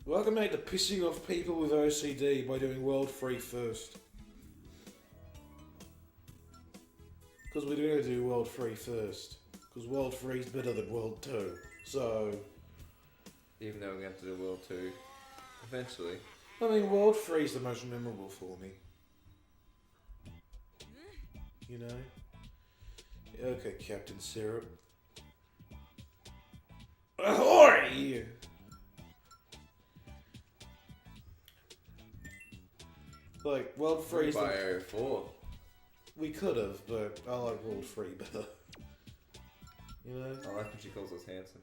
Welcome back to pissing off people with OCD by doing World Free first. Because we're going to do World Free first. Because World Free is better than World 2. So... Even though we're going to have to do World 2 eventually. I mean, World Free is the most memorable for me. You know? Okay, Captain Syrup. Ahoy! Like, World Free is by Area 4. We could have, but I like World Free better. You know? I like when she calls us handsome.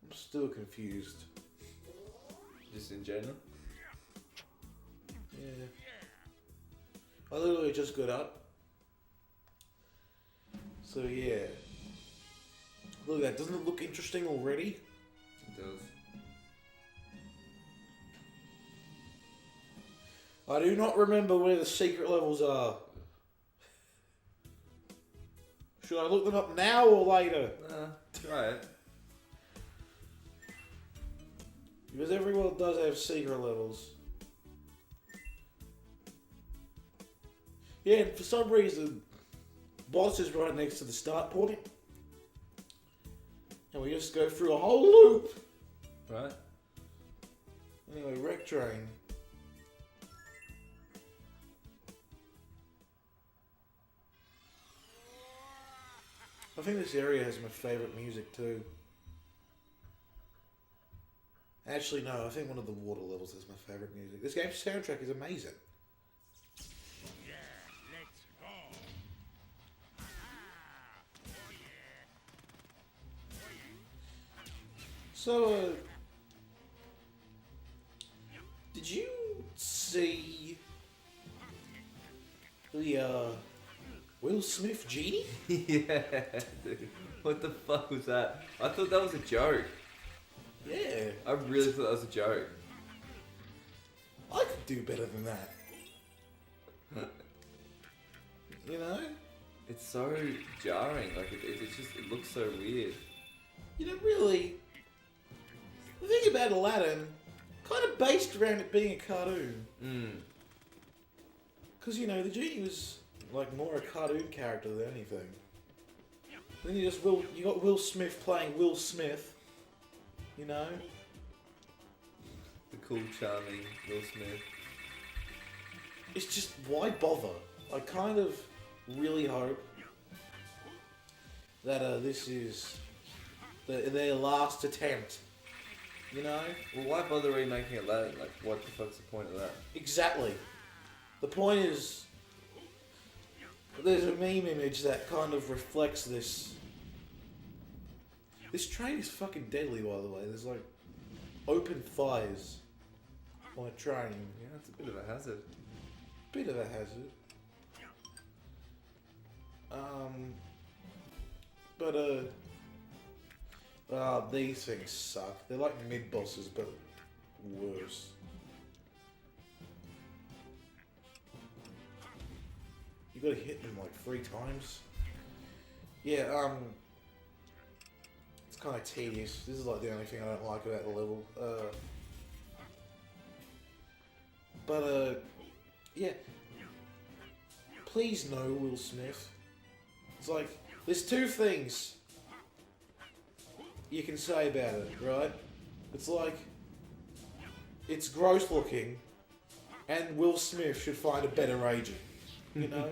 I'm still confused. Just in general? Yeah. I literally just got up. So yeah. Look at that, doesn't it look interesting already? It does. I do not remember where the secret levels are. Should I look them up now or later? Try it. Because every world does have secret levels. Yeah, and for some reason, boss is right next to the start point. And we just go through a whole loop. Right. Anyway, wreck train. I think this area has my favourite music too. Actually, no, I think one of the water levels has my favourite music. This game's soundtrack is amazing. Yeah, let's go. So, did you see the, Will Smith genie? Yeah, dude. What the fuck was that? I thought that was a joke. Yeah. I really thought that was a joke. I could do better than that. You know? It's so jarring. Like it looks so weird. You know, really, the thing about Aladdin, kind of based around it being a cartoon. Because, you know, the genie was, like, more a cartoon character than anything. Then you got Will Smith playing Will Smith, you know? The cool, charming Will Smith. It's just, why bother? I kind of really hope that this is their last attempt, you know? Well, why bother remaking Aladdin? Like, what the fuck's the point of that? Exactly. The point is, there's a meme image that kind of reflects this. This train is fucking deadly, by the way. There's like open fires on a train. Yeah, it's a bit of a hazard. Bit of a hazard. These things suck. They're like mid-bosses, but worse. You gotta hit them like 3 times. Yeah, it's kind of tedious. This is like the only thing I don't like about the level. Yeah. Please no, Will Smith. It's like, there's 2 things you can say about it, right? It's like, it's gross looking, and Will Smith should find a better agent, you know?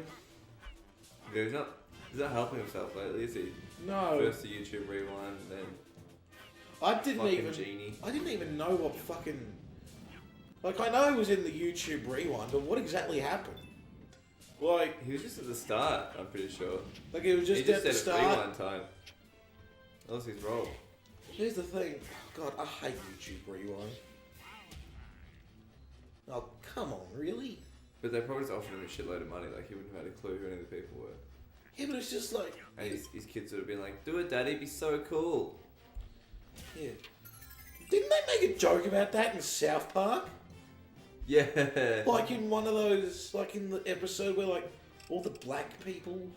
Yeah, he's not helping himself lately, is he? No. First the YouTube rewind, and then I didn't Genie. even know what fucking... Like, I know it was in the YouTube rewind, but what exactly happened? Like... He was just at the start, I'm pretty sure. Like, it was just at the start. Rewind time. That was his role. Here's the thing. God, I hate YouTube rewind. Oh, come on, really? But they probably just offered him a shitload of money, like he wouldn't have had a clue who any of the people were. Yeah, but it's just like... And his kids would have been like, do it, Daddy, it'd be so cool. Yeah. Didn't they make a joke about that in South Park? Yeah. Like in one of those, like in the episode where like all the black people...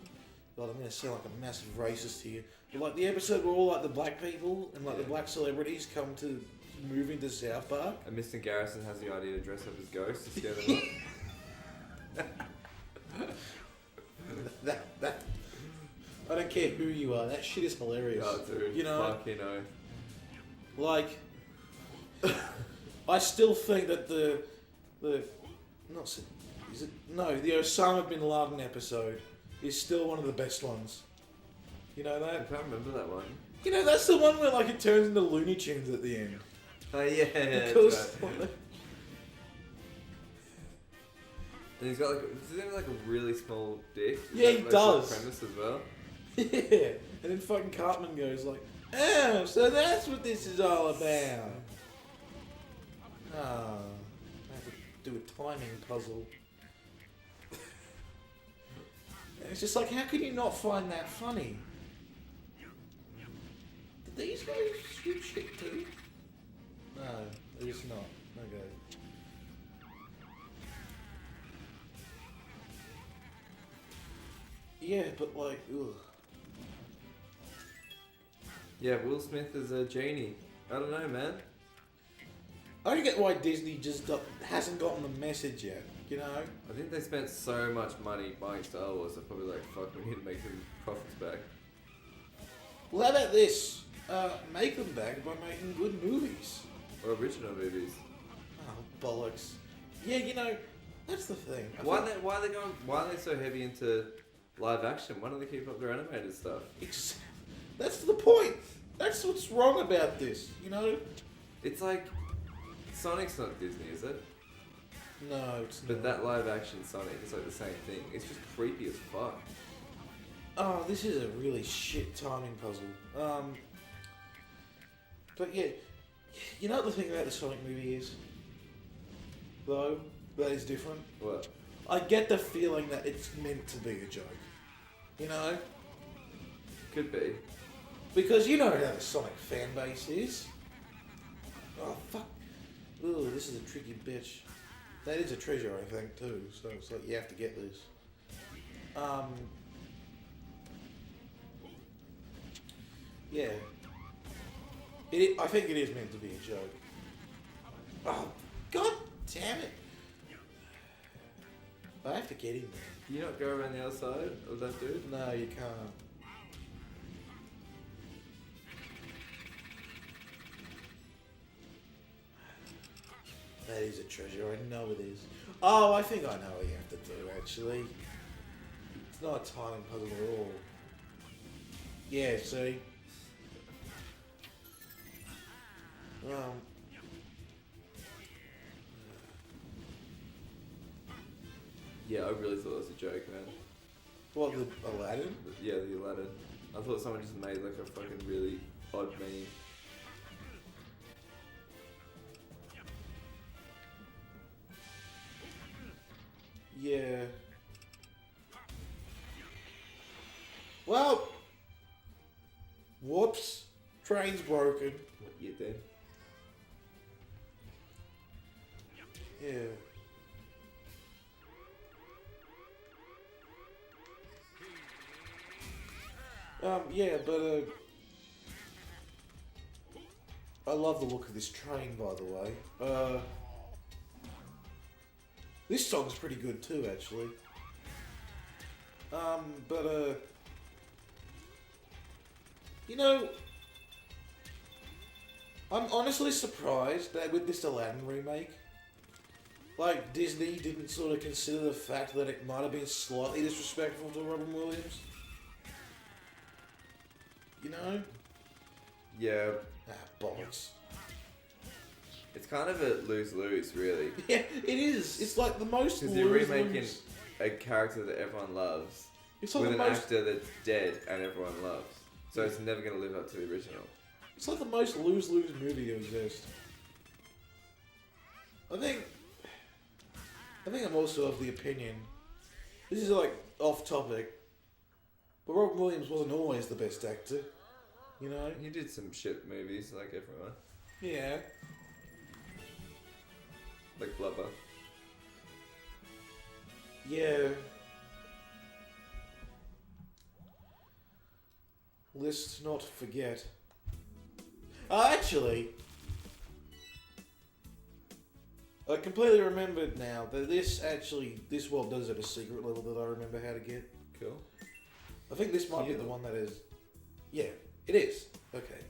God, I'm going to sound like a massive racist here. Like the episode where all like the black people and like the black celebrities come to move into South Park. And Mr. Garrison has the idea to dress up as ghosts to scare them off. that I don't care who you are. That shit is hilarious. Oh, dude. You know, Fucking oath. like I still think that the Osama bin Laden episode is still one of the best ones. You know I that? can't remember that one. You know that's the one where like it turns into Looney Tunes at the end. Oh yeah, Because that's right. And he's got like, does he have like a really small dick? Is Yeah, that, he like, does. The premise as well. yeah, and then fucking Cartman goes like, "Oh, so that's what this is all about." Oh, I have to do a timing puzzle. And it's just like, how can you not find that funny? Did these guys shoot shit too? No, they're just not. Okay. Yeah, but like, ugh. Yeah, Will Smith is a genie. I don't know, man. I don't get why Disney just hasn't gotten the message yet, you know? I think they spent so much money buying Star Wars, they're probably like, fuck, we need to make some profits back. Well, how about this? Make them back by making good movies. Or original movies. Oh, bollocks. Yeah, you know, that's the thing. Why are they so heavy into live action? Why don't they keep up their animated stuff? That's the point. That's what's wrong about this, you know? It's like, Sonic's not Disney, is it? No, it's But not. that live action Sonic is like the same thing. It's just creepy as fuck. Oh, this is a really shit timing puzzle. But yeah, you know what the thing about the Sonic movie is? Though, that is different. What? I get the feeling that it's meant to be a joke. You know? Could be. Because you know how the Sonic fan base is. Oh, fuck. Ooh, this is a tricky bitch. That is a treasure, I think, too. So it's like, you have to get this. Yeah. I think it is meant to be a joke. Oh, god damn it. I have to get him there. Can you not go around the other side of that dude? No, you can't. That is a treasure, I know it is. Oh, I think I know what you have to do, actually. It's not a timing puzzle at all. Yeah, see? Yeah, I really thought it was a joke, man. What, the Aladdin? Yeah, the Aladdin. I thought someone just made like a fucking really odd meme. Yeah. Well, whoops. Train's broken. What you did? Yeah. Yeah, but, I love the look of this train, by the way. This song's pretty good too, actually. You know, I'm honestly surprised that with this Aladdin remake, like, Disney didn't sort of consider the fact that it might have been slightly disrespectful to Robin Williams. You know? Yeah, Ah, bollocks. it's kind of a lose-lose, really. Yeah, it is. It's like the most Because you're remaking lose-lose. a character that everyone loves It's like with the an most. actor that's dead and everyone loves. So it's never going to live up to the original. It's like the most lose-lose movie to exist. I think I'm also of the opinion. This is like off topic, but Robin Williams wasn't always the best actor. You know? He did some shit movies like everyone. Yeah. Like Blubber. Yeah. Let's not forget. Actually, I completely remembered now that this world does have a secret level that I remember how to get. Cool. I think this might be the one that is. Yeah, it is. Okay.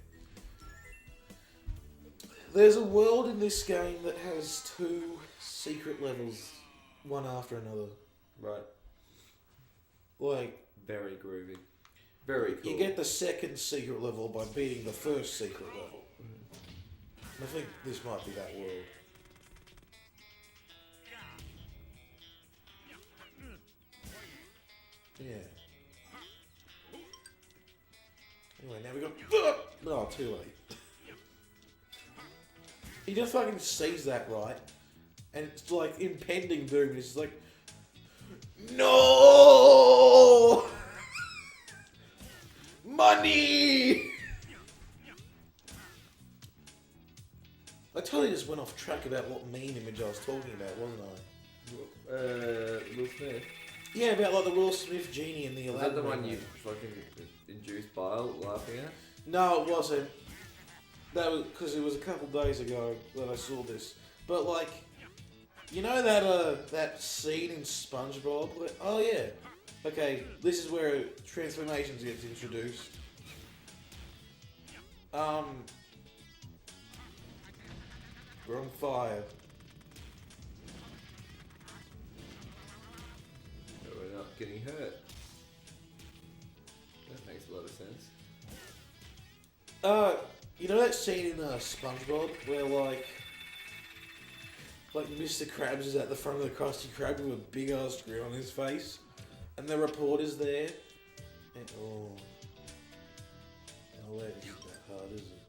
There's a world in this game that has 2 secret levels, one after another. Right. Like, Very groovy. Very cool. you get the second secret level by beating the first secret level. And I think this might be that world. Yeah. Anyway, now we got. Oh, too late. He just fucking sees that, right? And it's like impending doom, and it's just like, no! Money! I totally just went off track about what meme image I was talking about, wasn't I? Will Smith. Yeah, about like the Will Smith genie and the Is Aladdin. that the one remake. you fucking induced bile laughing at? No, it wasn't. That was because it was a couple days ago that I saw this. But like, you know that scene in SpongeBob? Like, oh yeah. Okay, this is where transformations gets introduced. We're on fire. So we're not getting hurt. That makes a lot of sense. You know that scene in SpongeBob where like Mr. Krabs is at the front of the Krusty Krab with a big ass grin on his face, and the reporter's there, and no, that isn't that hard, is it?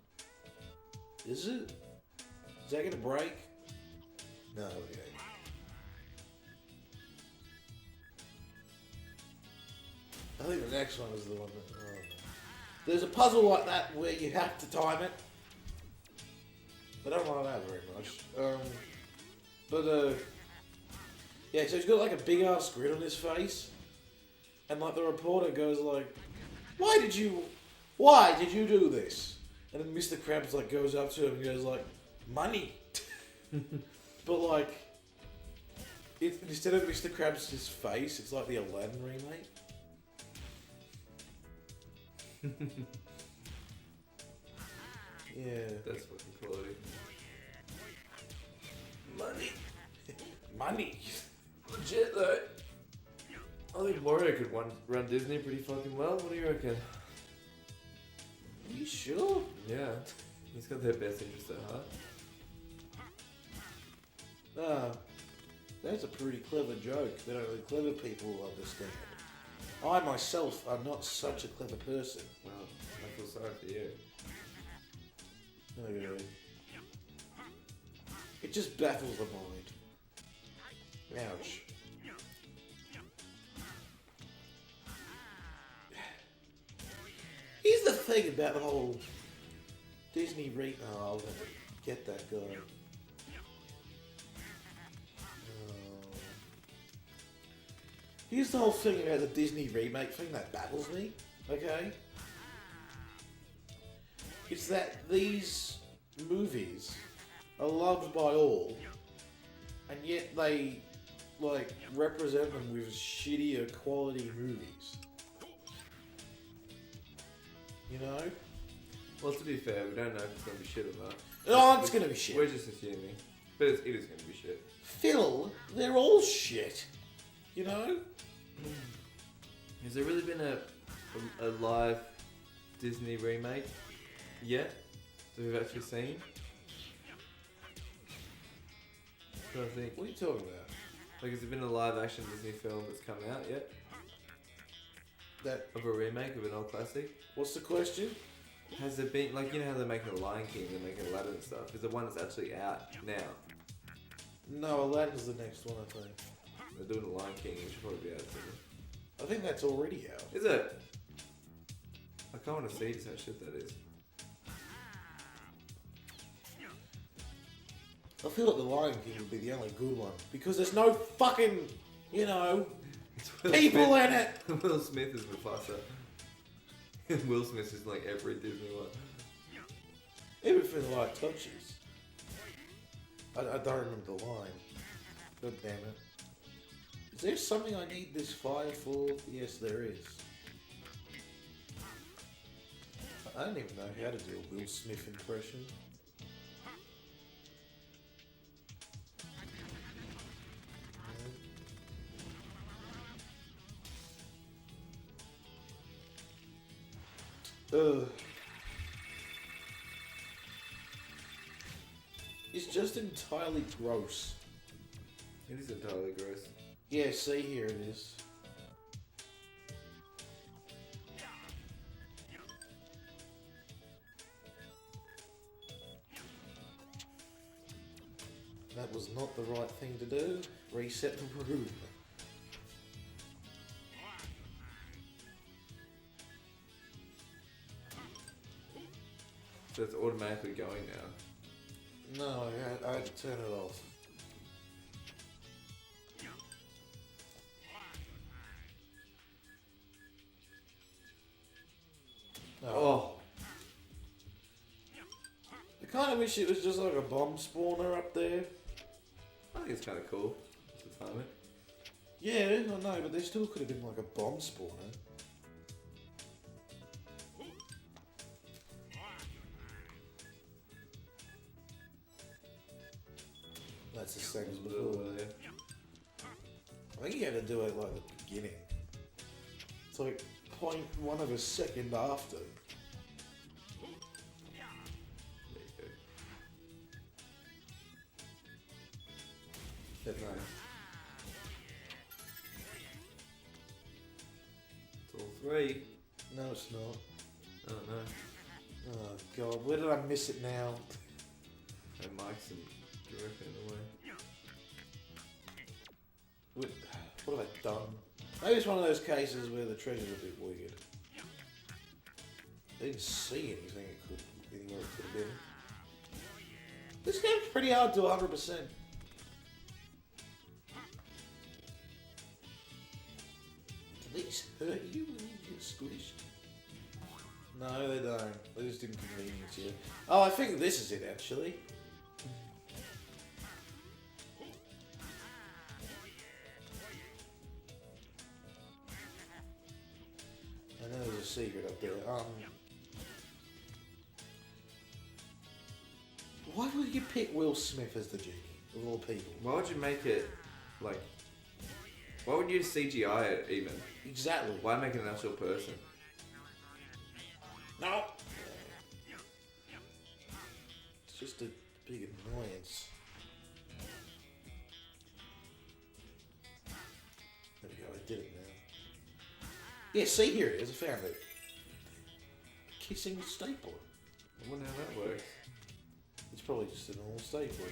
Is it? Is that gonna break? No, okay. I think the next one is the one that. Oh, no. There's a puzzle like that where you have to time it. I don't like that very much. Yeah, so he's got like a big ass grin on his face, and like the reporter goes like, why did you do this? And then Mr. Krabs like goes up to him and goes like, money. But like, instead of Mr. Krabs' face, it's like the Aladdin remake. Yeah. That's fucking quality. Money. Money. Legit though. I think Wario could run Disney pretty fucking well. What do you reckon? Are you sure? Yeah. He's got their best interest at heart. That's a pretty clever joke that only clever people will understand. I myself am not such a clever person. Well, I feel sorry for you. Okay. It just baffles the mind. Ouch. Here's the thing about the whole Disney Oh, I'll never get that guy. Here's the whole thing about the Disney remake thing that baffles me, okay? It's that these movies are loved by all, and yet they, like, represent them with shittier quality movies. You know? Well, to be fair, we don't know if it's going to be shit or not. Oh, it's gonna be shit. We're just assuming. But it is going to be shit. Phil, they're all shit. You know? Has there really been a live Disney remake yet that we've actually seen? I think. What are you talking about? Like, has there been a live action Disney film that's come out yet? That. Of a remake of an old classic? What's the question? Has there been, like, you know how they're making The Lion King, they're making Aladdin and stuff? Is there one that's actually out now? No, Aladdin's the next one, I think. They're doing The Lion King, which should probably be out soon. I think that's already out. Is it? I can't want to see just how shit that is. I feel like the Lion King would be the only good one because there's no fucking, you know, It's Will people Smith. in it. Will Smith is Mufasa. Will Smith is like every Disney one. Everything the light touches. I don't remember the line. God damn it. Is there something I need this fire for? Yes, there is. I don't even know how to do a Will Smith impression. Ugh. It's just entirely gross. It is entirely gross. Yeah, see, here it is. That was not the right thing to do. Reset the room. So it's automatically going now. No, I had to turn it off. Oh. I kind of wish it was just like a bomb spawner up there. I think it's kind of cool. To time it. Yeah, I know, but there still could have been like a bomb spawner. That's the same as before. I think you had to do it like the beginning. It's like 0.1 of a second after. There you go. That's nice. It's all three. No, it's not. I don't know. Oh god, where did I miss it now? And Mike's in directly in the way. What have I done? Maybe it's one of those cases where the treasure's a bit weird. I didn't see anything anywhere it could have been. This game's pretty hard to 100%. Do these hurt you when you get squished? No, they don't. They just inconvenience you. Oh, I think this is it actually. I know there's a secret up there. Why would you pick Will Smith as the genie, of all people? Why would you make it like? Why would you CGI it even? Exactly. Why make it an actual person? No. It's just a big annoyance. There we go, I did it now. Yeah, see, here it is, I found it. Kissing stapler. I wonder how that works. It's probably just a normal stapler.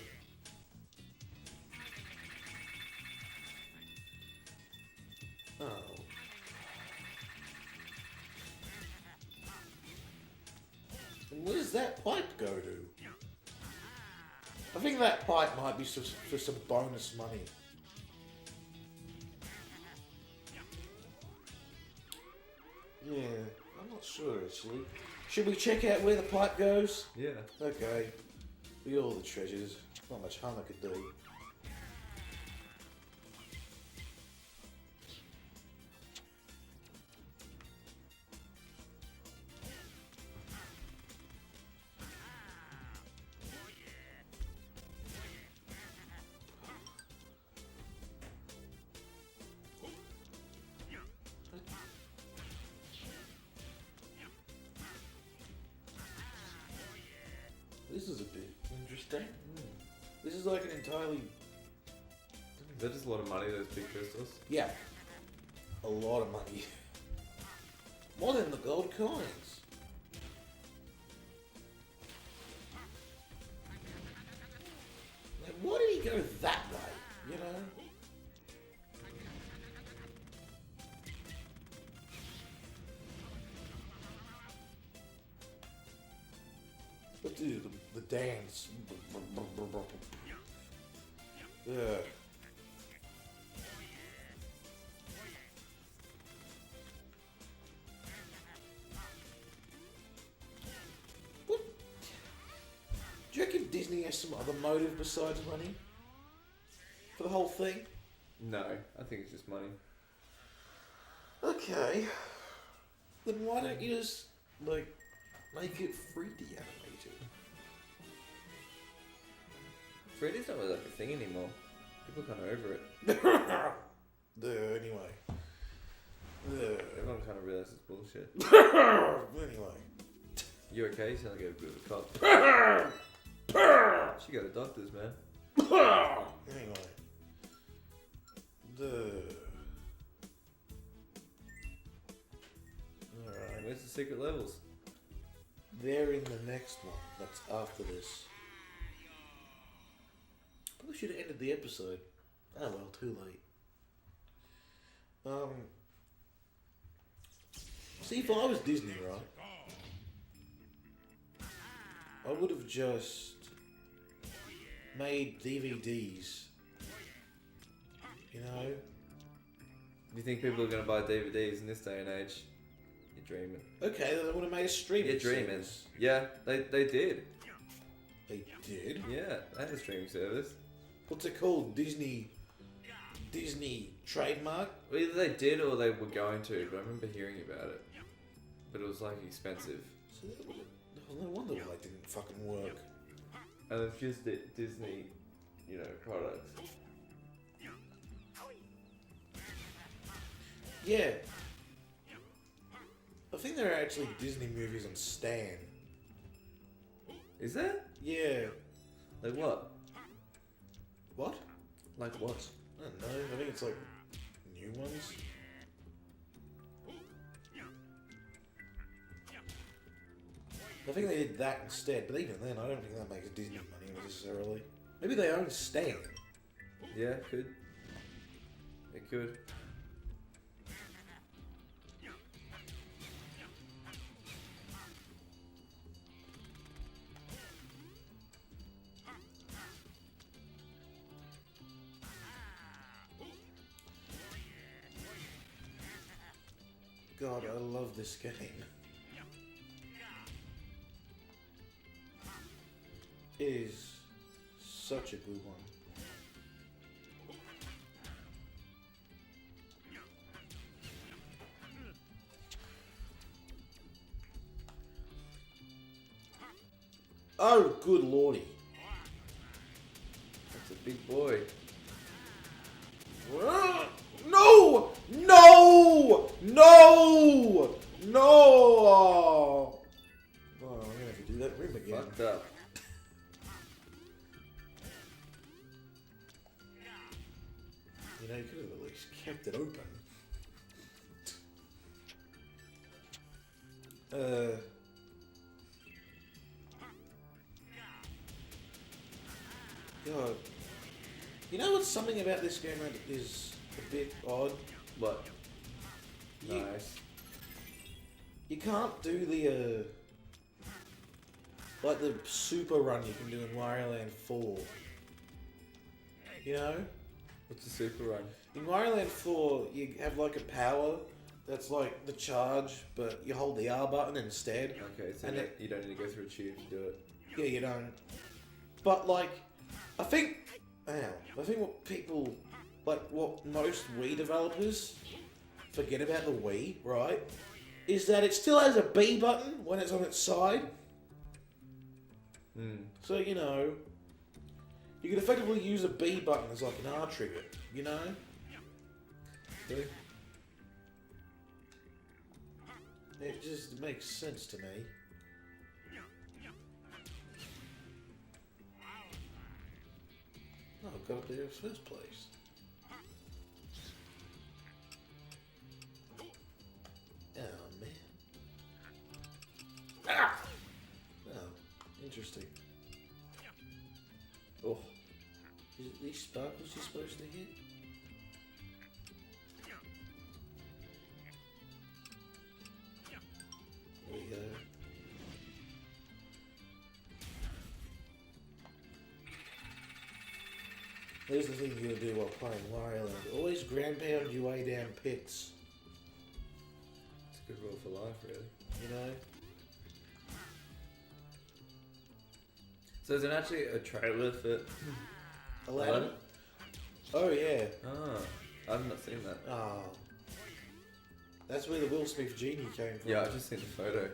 Oh. And where does that pipe go to? I think that pipe might be for some bonus money. Yeah, I'm not sure actually. Should we check out where the pipe goes? Yeah. Okay. We got all the treasures. Not much harm I could do. This is a bit interesting. This is like an entirely... Is that just a lot of money, those big crystals? Yeah. A lot of money. More than the gold coins. Like, why did he go that way? You know? Let's do the dance. Yeah. Do you reckon Disney has some other motive besides money? For the whole thing? No, I think it's just money. Okay. Then why don't you just, like, make it 3D animated? 3D's not really like a thing anymore. People are kind of over it. Anyway. Everyone kind of realizes it's bullshit. Anyway. You okay? You sound like a bit of a cop. She go to doctors, man. Anyway. Alright. Where's the secret levels? They're in the next one. That's after this. Probably should have ended the episode. Oh well, too late. See, if I was Disney, right, I would have just made DVDs. You know? You think people are going to buy DVDs in this day and age? You're dreaming. Okay, then I would have made a streaming You're dreaming. service. Yeah, they did. They did? Yeah, they had a streaming service. What's it called? Disney trademark? Well, either they did or they were going to, but I remember hearing about it. But it was like expensive. So no wonder why it didn't fucking work. And it's just Disney, you know, products. Yeah. I think there are actually Disney movies on Stan. Is there? Yeah. Like what? What? Like what? I don't know. I think it's like new ones. I think they did that instead, but even then, I don't think that makes Disney money necessarily. Maybe they own Stan. Yeah, it could. It could. God, I love this game. It is such a good one. Oh, good lordy. That's a big boy. No! No! No! No! Oh, I'm gonna have to do that room again. Fucked up. You know, you could have at least kept it open. God. You know what's something about this game that is a bit odd? What? You, Nice. you can't do the, like the super run you can do in Wario Land 4. You know? What's the super run? In Wario Land 4, you have like a power that's like the charge, but you hold the R button instead. Okay, so And you don't need to go through a tube to do it. Yeah, you don't. But like, I think what people, like what most Wii developers forget about the Wii, right, is that it still has a B button when it's on its side. So, you know, you could effectively use a B button as like an R trigger, you know? Really? It just makes sense to me. Oh, I got up there in the first place. Oh, man. Ah! Oh, interesting. Oh. Is it these sparkles you're supposed to hit? There we go. There's the thing you're gonna do while playing Wario Land. Always ground pound your way down pits. It's a good rule for life, really. You know? So is it actually a trailer for Aladdin? Oh, yeah. Oh, I've not seen that. Oh. That's where the Will Smith genie came from. Yeah, I've just seen the photo.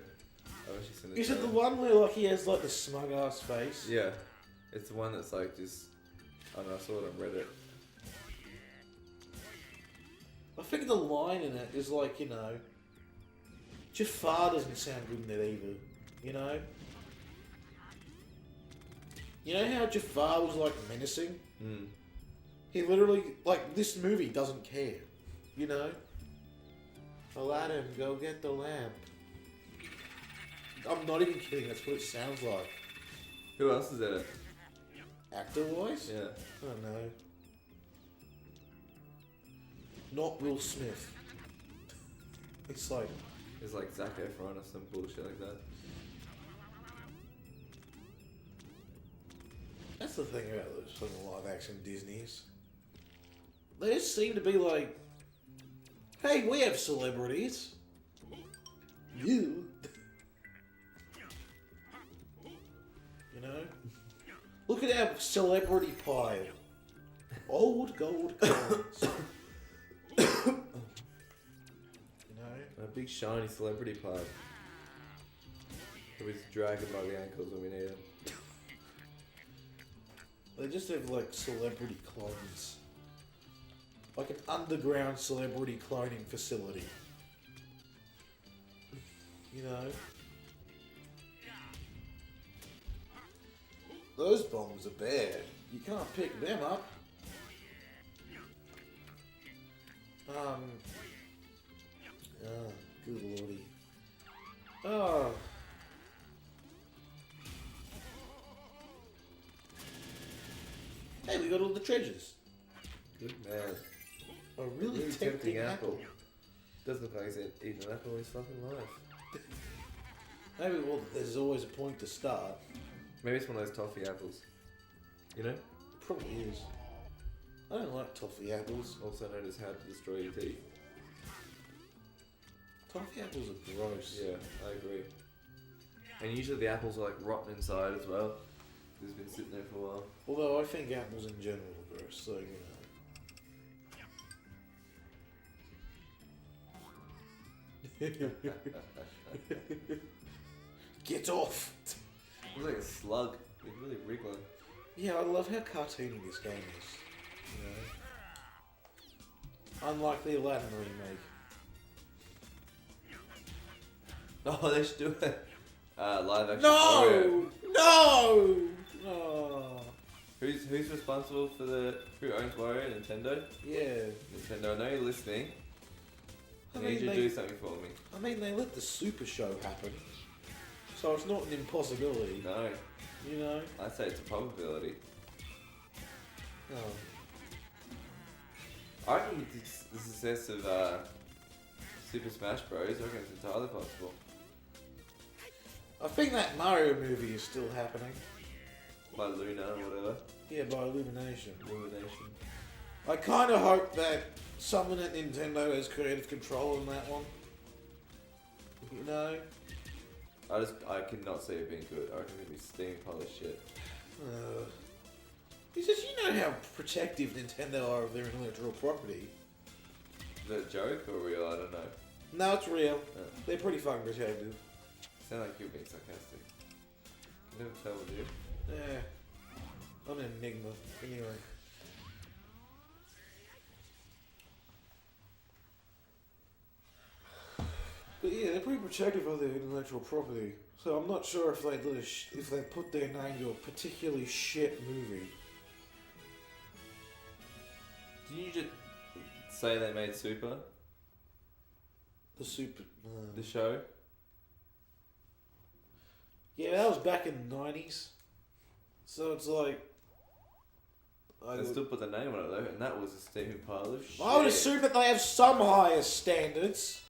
I've actually seen the Is it the trailer. one where like he has like the smug ass face? Yeah. It's the one that's like just... I don't know, I saw it on Reddit. I think the line in it is like, you know, Jafar doesn't sound good in it either. You know? You know how Jafar was like menacing? Mm. He literally, like, this movie doesn't care. You know? Aladdin, go get the lamp. I'm not even kidding, that's what it sounds like. Who else is in it? Actor wise? Yeah. I don't know. Not Will Smith. It's like, It's like Zac Efron or some bullshit like that. that's the thing about those fucking live action Disneys. They just seem to be like, hey, we have celebrities. You. You know? Look at our celebrity pile. Old gold coins. You know? A big shiny celebrity pipe. We just drag him by the ankles when we need him. They just have like celebrity clones. Like an underground celebrity cloning facility. You know? Those bombs are bad. You can't pick them up. Oh, good lordy. Oh. Hey, we got all the treasures. Good man. A really tempting apple. Doesn't look like he's eaten an apple in his fucking life. Maybe, well, there's always a point to start. Maybe it's one of those toffee apples. You know? Probably is. I don't like toffee apples. Also known as how to destroy your teeth. Toffee apples are gross. Yeah, I agree. And usually the apples are like rotten inside as well. It's been sitting there for a while. Although I think apples in general are gross, so you know. Get off! It's like a slug. It's really wriggling. Yeah, I love how cartoony this game is. You know? Unlike the Aladdin remake. Oh, they should do it. Live action. No! Wario. No! Oh. Who's responsible for who owns Wario? Nintendo? Yeah. Nintendo, I know you're listening. I I need mean, you to they- do something for me. I mean, they let the Super Show happen. So it's not an impossibility. No, You know? I'd say it's a probability. Oh. I reckon with the success of Super Smash Bros, I reckon it's entirely possible. I think that Mario movie is still happening. By Luna or whatever. Yeah, by Illumination. Illumination. I kind of hope that someone at Nintendo has creative control on that one. You know? I cannot see it being good. I reckon it'll be steam polished shit. Because you know how protective Nintendo are of their intellectual property. Is that a joke or real? I don't know. No, it's real. Yeah. They're pretty fucking protective. Sound like you're being sarcastic. Can never tell with you. Yeah. I'm an enigma. Anyway. But yeah, they're pretty protective of their intellectual property. So I'm not sure if they if they put their name to a particularly shit movie. Did you just say they made Super, The super. the show? Yeah, that was back in the 90s. So it's like. They still put the name on it though, and that was a steaming pile of shit. I would assume that they have some higher standards.